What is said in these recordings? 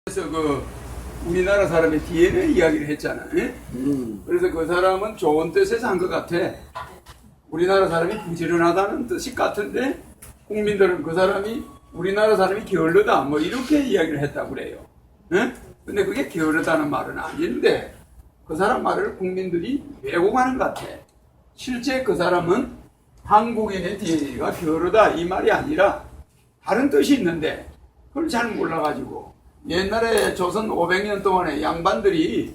그래서 우리나라 사람의 DNA 이야기를 했잖아. 그래서 그 사람은 좋은 뜻에서 한 것 같아. 우리나라 사람이 부지런하다는 뜻이 같은데 국민들은 그 사람이 우리나라 사람이 게을르다 뭐 이렇게 이야기를 했다고 그래요. 근데 그게 게으르다는 말은 아닌데 그 사람 말을 국민들이 왜곡하는 것 같아. 실제 그 사람은 한국인의 DNA가 게으르다 이 말이 아니라 다른 뜻이 있는데 그걸 잘 몰라가지고 옛날에 조선 500년 동안에 양반들이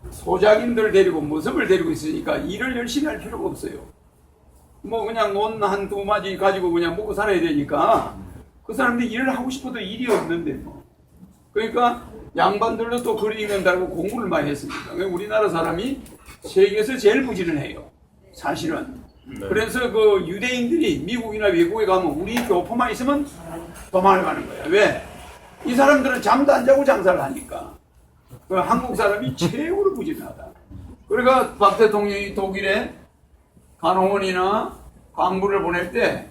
소작인들 데리고 모습을 데리고 있으니까 일을 열심히 할 필요가 없어요. 뭐 그냥 논 한두 마디 가지고 그냥 먹고 살아야 되니까 그 사람들이 일을 하고 싶어도 일이 없는데 뭐. 그러니까 양반들도 또 글 읽는다고 공부를 많이 했으니까 우리나라 사람이 세계에서 제일 부지런해요. 사실은. 네. 그래서 그 유대인들이 미국이나 외국에 가면 우리 교포만 있으면 도망을 가는 거야. 왜? 이 사람들은 잠도 안 자고 장사를 하니까. 그 한국 사람이 최고로 부지런하다. 그러니까 박 대통령이 독일에 간호원이나 광부를 보낼 때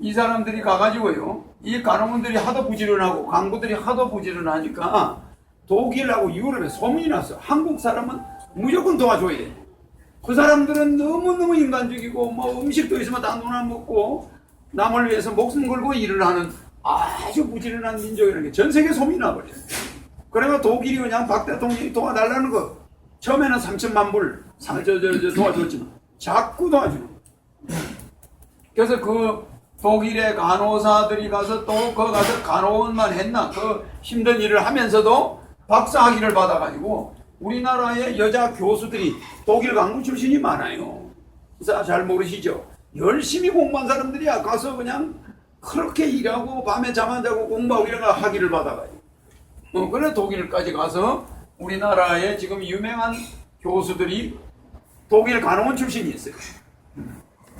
이 사람들이 가가지고요. 이 간호원들이 하도 부지런하고 광부들이 하도 부지런하니까 독일하고 유럽에 소문이 났어. 한국 사람은 무조건 도와줘야 돼. 그 사람들은 너무너무 인간적이고 뭐 음식도 있으면 다 눈 안 먹고 남을 위해서 목숨 걸고 일을 하는 아주 부지런한 민족이라는 게 전 세계에 소문이 나버려요. 그래서 독일이 그냥 박 대통령이 도와달라는 거 처음에는 3천만 불 도와줬지만 자꾸 도와주는 거예요. 그래서 그 독일의 간호사들이 가서 또 거기 가서 간호원만 했나 그 힘든 일을 하면서도 박사학위를 받아가지고 우리나라의 여자 교수들이 독일 강부 출신이 많아요. 그래서 잘 모르시죠? 열심히 공부한 사람들이야. 가서 그냥 그렇게 일하고 밤에 잠 안 자고 공부하고 이런 거 학위를 받아가지고. 그래 독일까지 가서 우리나라에 지금 유명한 교수들이 독일 간호원 출신이 있어요.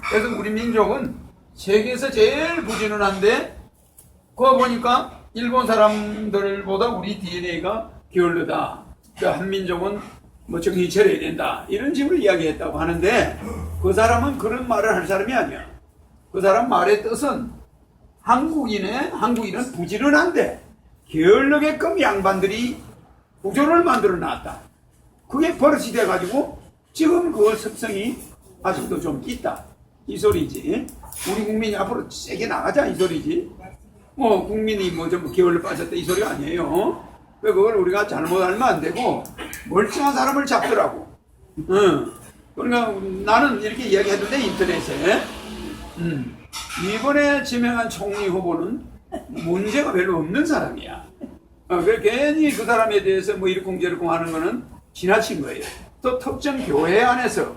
그래서 우리 민족은 세계에서 제일 부지런한데 그거 보니까 일본 사람들보다 우리 DNA가 게을르다. 한민족은 뭐 정신 차려야 된다. 이런 식으로 이야기했다고 하는데 그 사람은 그런 말을 할 사람이 아니야. 그 사람 말의 뜻은 한국인은 부지런한데 게을르게끔 양반들이 구조를 만들어 놨다. 그게 버릇이 돼가지고 지금 그 습성이 아직도 좀 있다. 이 소리지. 우리 국민이 앞으로 세게 나가자 이 소리지. 뭐 국민이 뭐 좀 게을러 빠졌다 이 소리 아니에요. 그걸 우리가 잘못 알면 안 되고 멀쩡한 사람을 잡더라고. 그러니까 나는 이렇게 이야기했는데 인터넷에 이번에 지명한 총리 후보는 문제가 별로 없는 사람이야. 그래서 괜히 그 사람에 대해서 뭐 이러쿵저러쿵 하는 거는 지나친 거예요. 또 특정 교회 안에서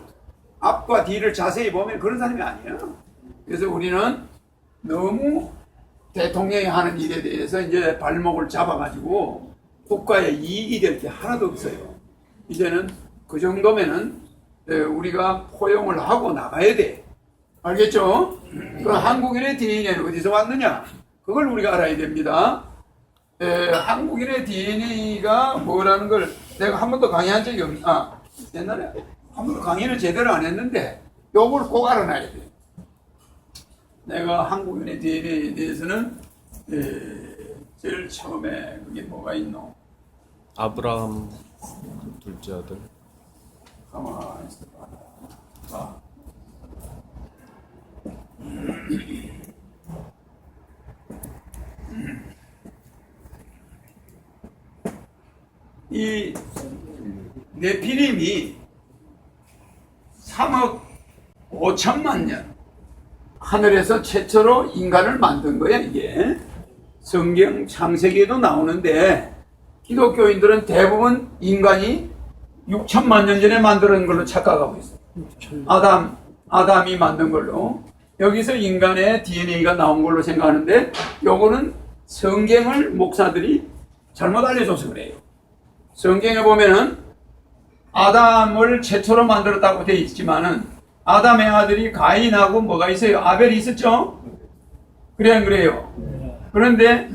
앞과 뒤를 자세히 보면 그런 사람이 아니야. 그래서 우리는 너무 대통령이 하는 일에 대해서 이제 발목을 잡아가지고 국가에 이익이 될 게 하나도 없어요. 이제는 그 정도면은 우리가 포용을 하고 나가야 돼. 알겠죠? 그 한국인의 DNA는 어디서 왔느냐? 그걸 우리가 알아야 됩니다. 한국인의 DNA가 뭐라는 걸 내가 한 번도 강의한 적이 옛날에 한 번도 강의를 제대로 안 했는데 요걸 꼭 알아놔야 돼. 내가 한국인의 DNA에 대해서는 제일 처음에 그게 뭐가 있노? 아브라함 둘째 아들. 가만히 있어봐. 이 네피림이 3억 5천만 년 하늘에서 최초로 인간을 만든 거야 이게. 성경 창세기에도 나오는데 기독교인들은 대부분 인간이 6천만 년 전에 만든 걸로 착각하고 있어요. 아담이 만든 걸로. 여기서 인간의 DNA가 나온 걸로 생각하는데 요거는 성경을 목사들이 잘못 알려줘서 그래요. 성경에 보면은 아담을 최초로 만들었다고 되어 있지만은 아담의 아들이 가인하고 뭐가 있어요? 아벨이 있었죠? 그래 안 그래요? 그런데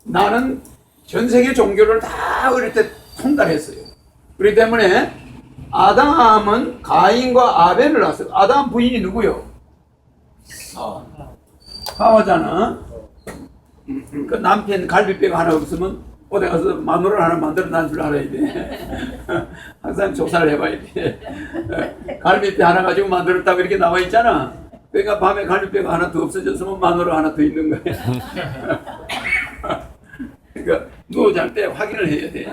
나는 전 세계 종교를 다 어릴 때 통달했어요. 그렇기 때문에 아담은 가인과 아벨을 낳았어요. 아담 부인이 누구요? 하와잖아. 그 남편 갈비뼈가 하나 없으면 어디 가서 마누라 하나 만들어 난 줄 알아야 돼. 항상 조사를 해봐야 돼. 갈비뼈 하나 가지고 만들었다고 이렇게 나와 있잖아. 그러니까 밤에 갈비뼈가 하나 더 없어졌으면 마누라 하나 더 있는 거야. 그러니까 누워 잘 때 확인을 해야 돼.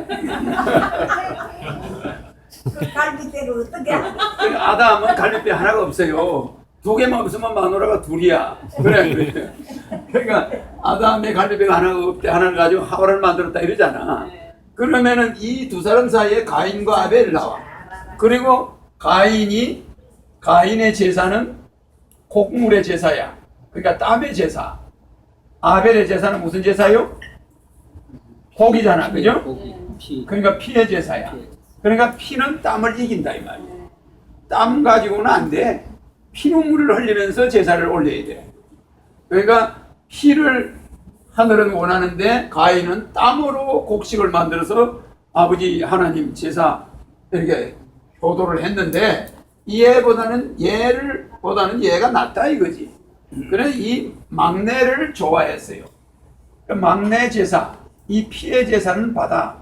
그 갈비뼈를 어떻게 하냐? 그러니까 아담은 갈비뼈 하나가 없어요. 두 개만 없으면 마누라가 둘이야. 그래. 그러니까 아담의 갈비뼈가 하나가 없대 하나를 가지고 하와를 만들었다 이러잖아. 그러면은 이 두 사람 사이에 가인과 아벨이 나와. 그리고 가인의 제사는 곡물의 제사야. 그러니까 땀의 제사. 아벨의 제사는 무슨 제사요? 곡이잖아, 그죠? 그러니까 피의 제사야. 그러니까 피는 땀을 이긴다 이 말이야. 땀 가지고는 안 돼. 피눈물을 흘리면서 제사를 올려야 돼. 그러니까 피를 하늘은 원하는데 가인은 땀으로 곡식을 만들어서 아버지 하나님 제사 이렇게 효도를 했는데 얘보다는 얘가 낫다 이거지. 그래서 이 막내를 좋아했어요. 막내 제사, 이 피의 제사는 받아.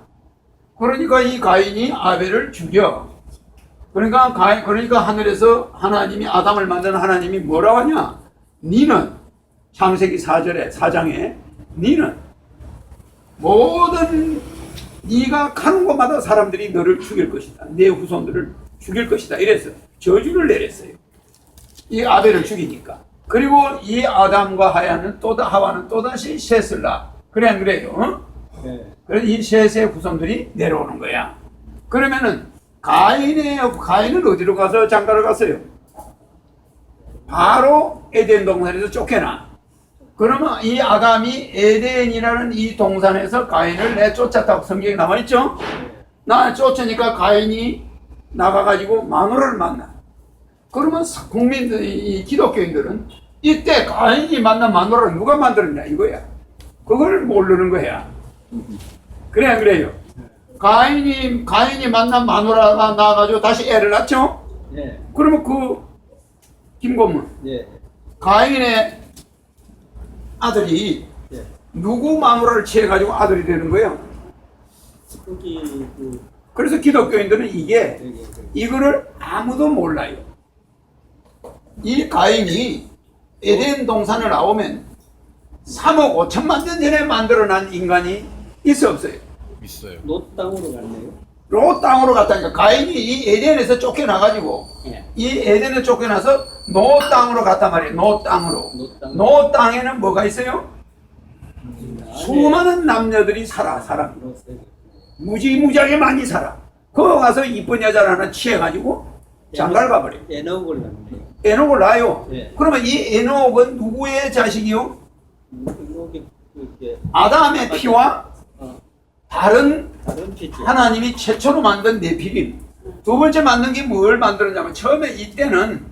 그러니까 이 가인이 아벨을 죽여. 그러니까 하늘에서 하나님이 아담을 만든 하나님이 뭐라고 하냐? 니는 창세기 4장에 니는 모든 네가 가는 곳마다 사람들이 너를 죽일 것이다. 내 후손들을 죽일 것이다. 이래서 저주를 내렸어요. 이 아벨을 죽이니까. 그리고 이 아담과 하와는 또다시 셋을 낳아. 그래 안 그래요? 어? 네. 그래서 이 셋의 후손들이 내려오는 거야. 그러면은 가인은 어디로 가서 장가를 갔어요? 바로 에덴 동산에서 쫓겨나. 그러면 이 아담이 에덴이라는 이 동산에서 가인을 내쫓았다고 성경에 나와있죠? 나 쫓으니까 가인이 나가가지고 마누라를 만나. 그러면 이 기독교인들은 이때 가인이 만난 마누라를 누가 만들었냐 이거야. 그걸 모르는 거야. 그래 안 그래요? 가인이 만난 마누라가 나와가지고 다시 애를 낳죠? 네. 그러면 김고문 네. 가인의 아들이 네. 누구 마누라를 취해가지고 아들이 되는 거예요? 거기 그래서 기독교인들은 네. 이거를 아무도 몰라요. 이 가인이 에덴 동산을 나오면 3억 5천만 년 전에 만들어난 인간이 있어 없어요? 있어요. 노 땅으로 갔네요. 로 땅으로 갔다니까. 가인이 이 에덴에서 쫓겨나가지고 네. 이 에덴에 쫓겨나서 노 땅으로 갔단 말이에요. 노 땅으로. 노 땅에는 뭐가 있어요? 수많은 남녀들이 살아. 무지무지하게 많이 살아. 거기 가서 이쁜 여자를 하나 취해가지고 장가를 가버려. 에녹을 갔네요. 에녹을 낳아요. 네. 그러면 이 에녹은 누구의 자식이요? 에녹이 아담의 피와 다른 피죠. 하나님이 최초로 만든 네피림. 두 번째 만든 게 뭘 만들었냐면 처음에 이때는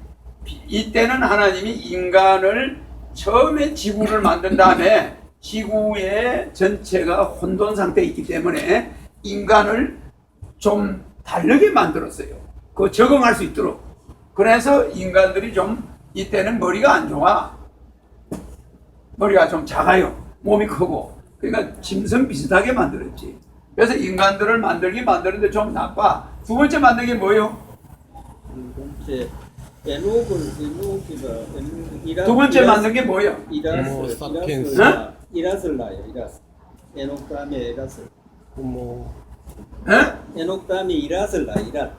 하나님이 인간을 처음에 지구를 만든 다음에 지구의 전체가 혼돈 상태에 있기 때문에 인간을 좀 다르게 만들었어요. 그 적응할 수 있도록. 그래서 인간들이 좀 이때는 머리가 안 좋아. 머리가 좀 작아요. 몸이 크고. 그러니까 짐승 비슷하게 만들었지. 그래서 인간들을 만드는데 좀 나빠. 두 번째 만든 게 뭐예요? 두 번째 두 번째 만든 게 뭐예요? 사피엔스. 이라스를 낳아요. 에녹 다음에 이라스. 에녹 다음에 이라스를 낳아요.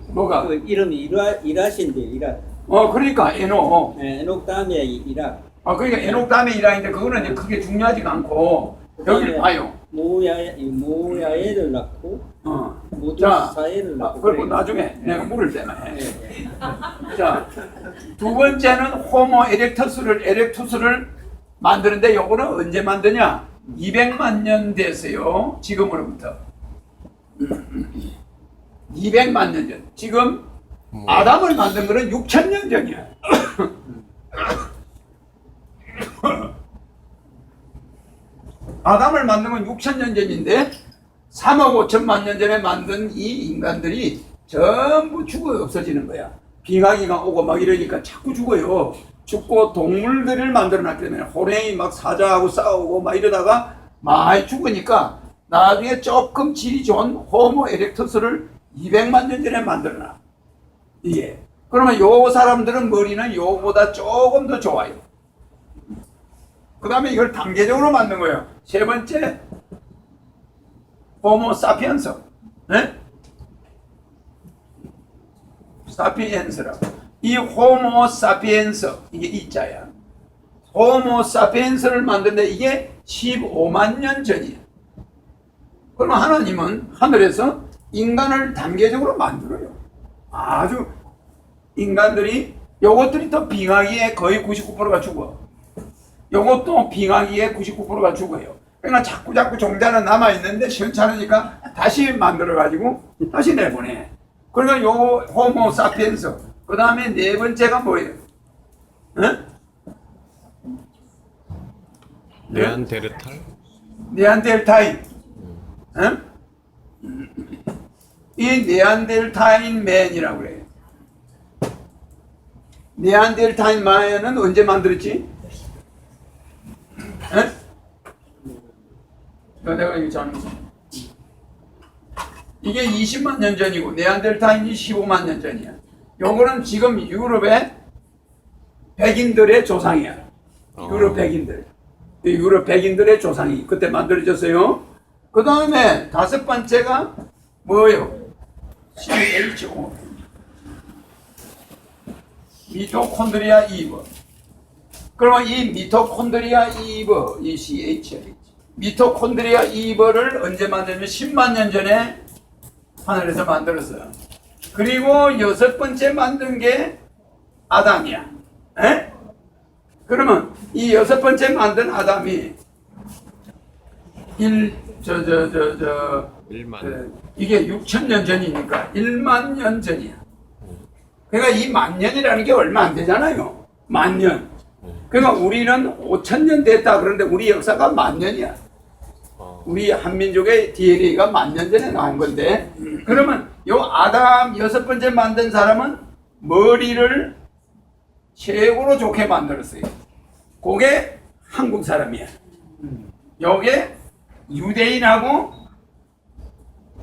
뭐가? 그 이름이 이라신데 이라. 그러니까 에녹. 에녹 다음에 이라. 그러니까 에녹 다음에 이라인데 그거는 이제 크게 중요하지가 않고 여기를 봐요. 모야에를 낳고 자, 모두사에를 낳고. 그리고 나중에 내가 물을 때만 해. 자, 두 번째는 호모 에렉투스를 만드는데 요거는 언제 만드냐? 200만 년 됐어요. 지금으로부터. 200만 년 전. 지금 아담을 만든 거는 6,000년 전이야. 아담을 만든 건 6,000년 전인데 3억 5천만 년 전에 만든 이 인간들이 전부 죽어 없어지는 거야. 빙하기가 오고 막 이러니까 자꾸 죽어요. 죽고 동물들을 만들어놨기 때문에 호랭이 막 사자하고 싸우고 막 이러다가 많이 죽으니까 나중에 조금 질이 좋은 호모 에렉투스를 200만 년 전에 만들어놔. 이게. 그러면 요 사람들은 머리는 요보다 조금 더 좋아요. 그 다음에 이걸 단계적으로 만든 거예요. 세 번째, 호모 사피엔스. 네? 사피엔스라고. 이 호모 사피엔스, 이게 이자야. 호모 사피엔스를 만드는데 이게 15만 년 전이에요. 그러면 하나님은 하늘에서 인간을 단계적으로 만들어요. 아주 인간들이 요것들이 또 빙하기에 거의 99%가 죽어. 요것도 빙하기에 99%가 죽어요. 그러니까 자꾸 종자는 남아있는데 시원찮으니까 다시 만들어가지고 다시 내보내. 그러니까 요 호모 사피엔스. 그 다음에 네 번째가 뭐예요? 응? 네안데르탈? 네안데르타인. 응? 이 네안데르타인 맨이라고 그래요. 네안데르타인 맨은 언제 만들었지? 응? 내가 이거 잘못. 이게 20만 년 전이고 네안데르타인이 15만 년 전이야. 요거는 지금 유럽의 백인들의 조상이야. 유럽 백인들. 유럽 백인들의 조상이 그때 만들어졌어요. 그 다음에 다섯 번째가 뭐예요? CHO. 미토콘드리아 이브. 그러면 이 미토콘드리아 이브, 이 CH. 미토콘드리아 이브를 언제 만들면 10만 년 전에 하늘에서 만들었어요. 그리고 여섯 번째 만든 게 아담이야. 에? 그러면 이 여섯 번째 만든 아담이 이게 6,000년 전이니까 1만 년 전이야. 그러니까 이 만년이라는 게 얼마 안 되잖아요. 만년. 그러니까 우리는 5,000년 됐다 그러는데 우리 역사가 만년이야. 우리 한민족의 DNA가 만년 전에 나온 건데, 그러면 요 아담 여섯 번째 만든 사람은 머리를 최고로 좋게 만들었어요. 그게 한국 사람이야. 요게 유대인하고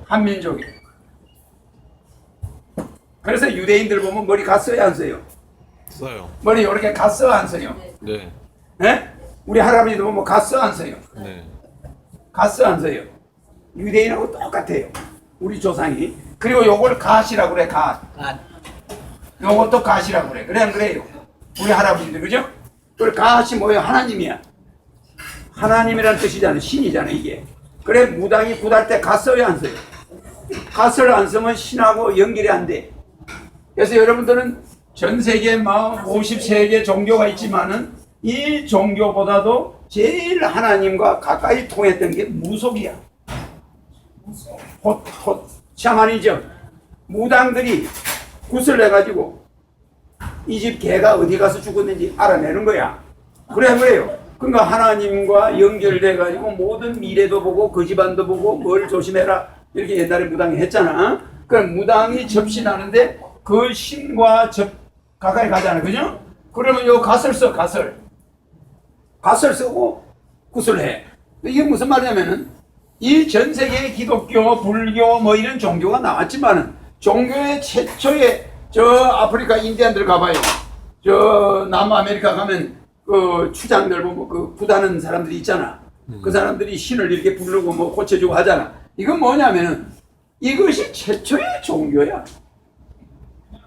한민족이에요. 그래서 유대인들 보면 머리 갓 써요, 안 써요? 써요. 머리 이렇게 갓 써, 안 써요? 네. 네? 우리 할아버지도 보면 갓 써, 안 써요? 네. 갓스 안 써요. 유대인하고 똑같아요. 우리 조상이. 그리고 요걸 갓이라고 그래, 갓. 요것도 갓이라고 그래. 그래, 안 그래요? 우리 할아버지들, 그죠? 그 갓이 뭐예요? 하나님이야. 하나님이라는 뜻이잖아요. 신이잖아요, 이게. 그래, 무당이 굿할 때 갓 써요, 안 써요? 갓을 안 쓰면 신하고 연결이 안 돼. 그래서 여러분들은 전 세계에 막 53개 종교가 있지만은 이 종교보다도 제일 하나님과 가까이 통했던 게 무속이야. 샤머니즘. 무당들이 굿을 내가지고 이 집 개가 어디 가서 죽었는지 알아내는 거야. 그래요. 그러니까 하나님과 연결돼가지고 모든 미래도 보고 그 집안도 보고 뭘 조심해라 이렇게 옛날에 무당이 했잖아. 그럼 무당이 접신하는데 그 신과 가까이 가잖아, 그죠? 그러면 요 갓을 써, 갓을 쓰고 굿을 해. 이게 무슨 말이냐면은 이 전 세계의 기독교, 불교 뭐 이런 종교가 나왔지만은 종교의 최초의 저 아프리카 인디안들 가봐요. 저 남아메리카 가면 그 추장들 보면 그 굿하는 사람들이 있잖아. 그 사람들이 신을 이렇게 부르고 뭐 고쳐주고 하잖아. 이건 뭐냐면은 이것이 최초의 종교야.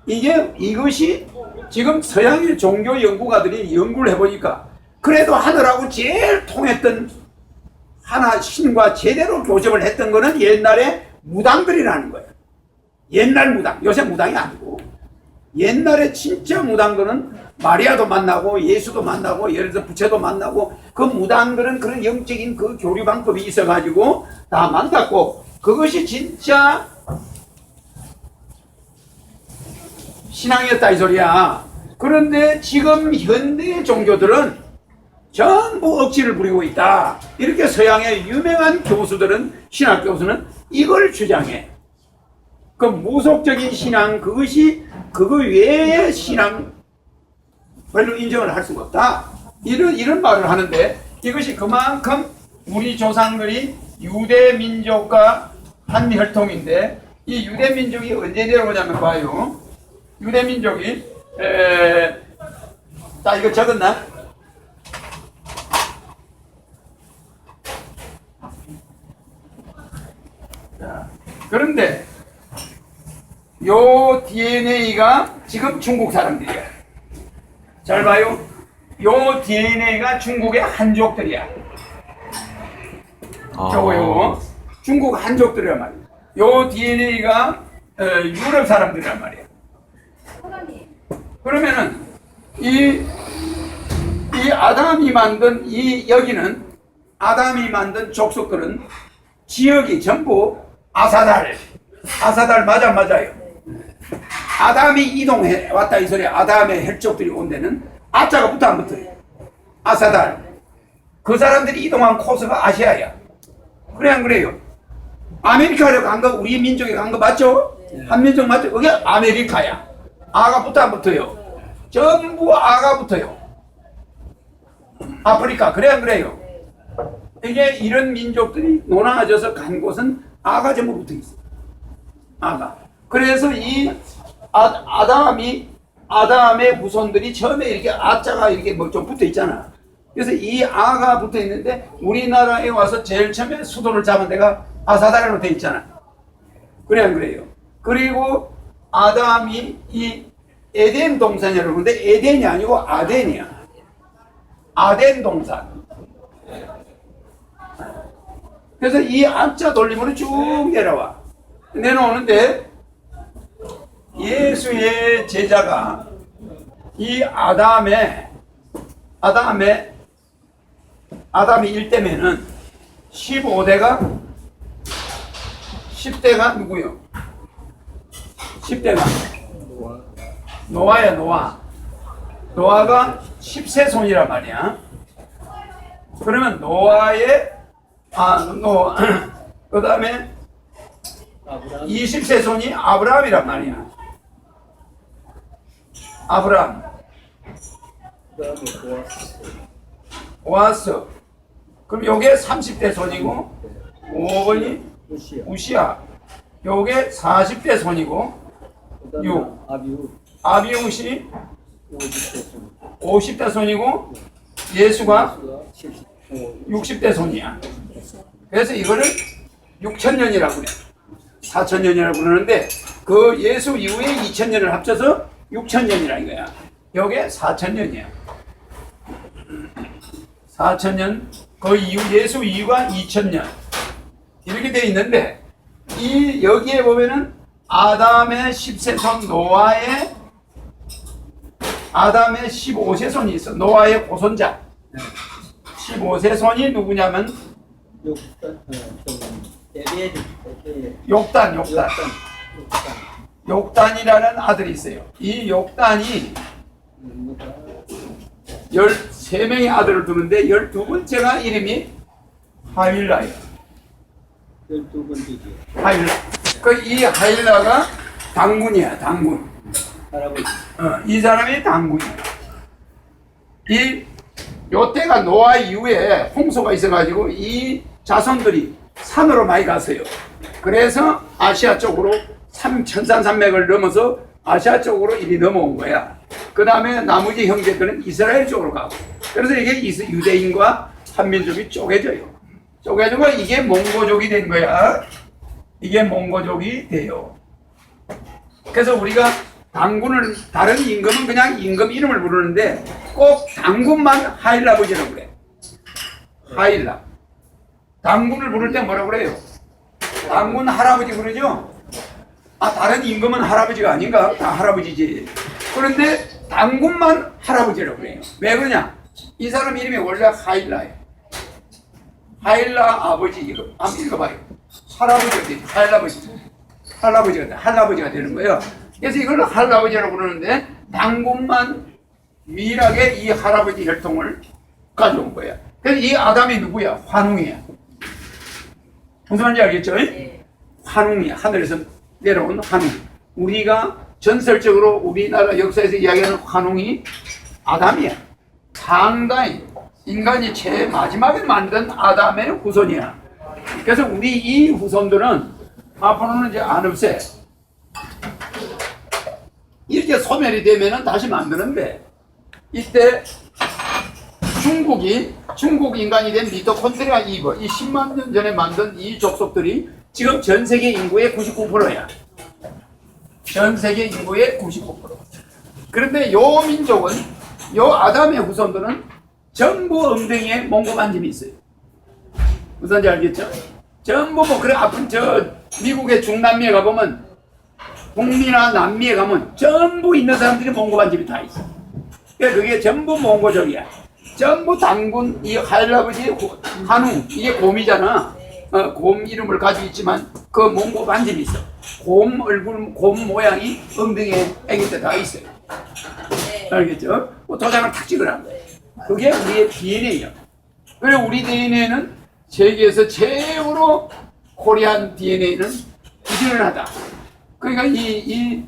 이것이 지금 서양의 종교 연구가들이 연구를 해보니까 그래도 하늘하고 제일 통했던 하나 신과 제대로 교접을 했던 거는 옛날에 무당들이라는 거예요. 옛날 무당, 요새 무당이 아니고 옛날에 진짜 무당들은 마리아도 만나고 예수도 만나고 예를 들어 부처도 만나고 그 무당들은 그런 영적인 그 교류 방법이 있어가지고 다 만났고 그것이 진짜 신앙이었다 이 소리야. 그런데 지금 현대의 종교들은 전부 억지를 부리고 있다. 이렇게 서양의 유명한 교수들은, 신학 교수는 이걸 주장해. 그 무속적인 신앙, 그것이 그거 외의 신앙 별로 인정을 할 수가 없다. 이런 말을 하는데 이것이 그만큼 우리 조상들이 유대 민족과 한 혈통인데 이 유대 민족이 언제 내려오냐면 봐요. 유대 민족이 자 이거 적었나? 자, 그런데 요 DNA가 지금 중국 사람들이야. 잘 봐요. 요 DNA가 중국의 한족들이야. 저거요. 중국 한족들이란 말이야. 요 DNA가 유럽 사람들이란 말이야. 그러면은 이 아담이 만든 여기는 아담이 만든 족속들은 지역이 전부 아사달 맞아요. 아담이 이동해 왔다 이 소리야. 아담의 혈족들이 온 데는 아자가 붙어 안 붙어요. 아사달. 그 사람들이 이동한 코스가 아시아야. 그래 안 그래요? 아메리카로 간 거 우리 민족이 간 거 맞죠? 한민족 맞죠? 그게 아메리카야. 아가 붙어 안 붙어요? 전부 아가 붙어요. 아프리카 그래 안 그래요? 이게 이런 민족들이 논아져서 간 곳은 아가 전부 붙어 있어. 아가. 그래서 이 아담의 후손들이 처음에 이렇게 아자가 이렇게 뭐 좀 붙어 있잖아. 그래서 이 아가 붙어 있는데 우리나라에 와서 제일 처음에 수도를 잡은 데가 아사달로 돼 있잖아. 그래 안 그래요? 그리고 아담이 이 에덴 동산이라고 그러는데 에덴이 아니고 아덴이야. 아덴 동산. 그래서 이 아자 돌림으로 쭉 내려오는데 예수의 제자가 이 아담이 1대면은 10대가 누구요? 10대가 노아야. 노아가 10세 손이란 말이야. 그러면 노아의 그 다음에 20세 손이 아브라함이란 말이야. 아브라함. 보아스. 그럼 요게 30대 손이고 5번이 우시야. 요게 40대 손이고 6. 아비우시 50대 손이고 예수가 60대 손이야. 그래서 이거를 6천년이라고 그래. 4천년이라고 그러는데 그 예수 이후에 2천년을 합쳐서 6천년이라 이거야. 요게 4천년이야. 4천년 그 이후 예수 이후가 2천년 이렇게 돼 있는데 이 여기에 보면은 아담의 10세 손 노아의 15세 손이 있어. 노아의 고손자 15세 손이 누구냐면 욕단이라는 아들이 있어요. 이 욕단이 13명의 아들을 두는데 12번째가 이름이 하일라예요. 12번째지. 하일라. 이 하일라가 당군이야. 당군. 할아버지. 이 사람이 당군이야. 요때가 노아 이후에 홍수가 있어가지고 이 자손들이 산으로 많이 갔어요. 그래서 아시아 쪽으로 천산산맥을 넘어서 아시아 쪽으로 이리 넘어온 거야. 그 다음에 나머지 형제들은 이스라엘 쪽으로 가고. 그래서 이게 유대인과 한민족이 쪼개져요. 쪼개지고 이게 몽고족이 된 거야. 이게 몽고족이 돼요. 그래서 우리가 당군을, 다른 임금은 그냥 임금 이름을 부르는데 꼭 당군만 하일라 아버지라고 그래. 하일라. 당군을 부를 때 뭐라고 그래요? 당군 할아버지 그러죠? 다른 임금은 할아버지가 아닌가? 다 할아버지지. 그런데 당군만 할아버지라고 그래요. 왜 그러냐? 이 사람 이름이 원래 하일라예요. 하일라 아버지, 이거 한번 읽어봐요. 할아버지가 돼. 할아버지가 되는 거예요. 그래서 이걸 할아버지라고 그러는데 당군만 유일하게 이 할아버지 혈통을 가져온 거야. 그래서 이 아담이 누구야? 환웅이야. 무슨 말인지 알겠죠? 네. 환웅이야. 하늘에서 내려온 환웅. 우리가 전설적으로 우리나라 역사에서 이야기하는 환웅이 아담이야. 상당히 인간이 제일 마지막에 만든 아담의 후손이야. 그래서 우리 이 후손들은 앞으로는 이제 안 없애. 이렇게 소멸이 되면은 다시 만드는데, 이때 중국 인간이 된 미토콘드리아 이브, 이 10만 년 전에 만든 이 족속들이 지금 전 세계 인구의 99%야. 전 세계 인구의 99%. 그런데 요 민족은, 요 아담의 후손들은 전부 엉덩이에 몽고 반점이 있어요. 무슨지 알겠죠? 전부 뭐, 그래, 아픈 미국의 중남미에 가보면, 북미나 남미에 가면 전부 있는 사람들이 몽고 반점이 다 있어. 그러니까 그게 전부 몽고족이야. 전부 단군, 이 할아버지 한웅, 이게 곰이잖아. 곰 이름을 가지고 있지만 그 몽고 반점이 있어. 곰 얼굴, 곰 모양이 엉덩이에 애기 때 다 있어요. 알겠죠? 뭐 도장을 탁 찍으라는 거예요. 그게 우리의 DNA야. 그리고 우리 DNA는 세계에서 최고로 코리안 DNA는 부지런하다. 그러니까 이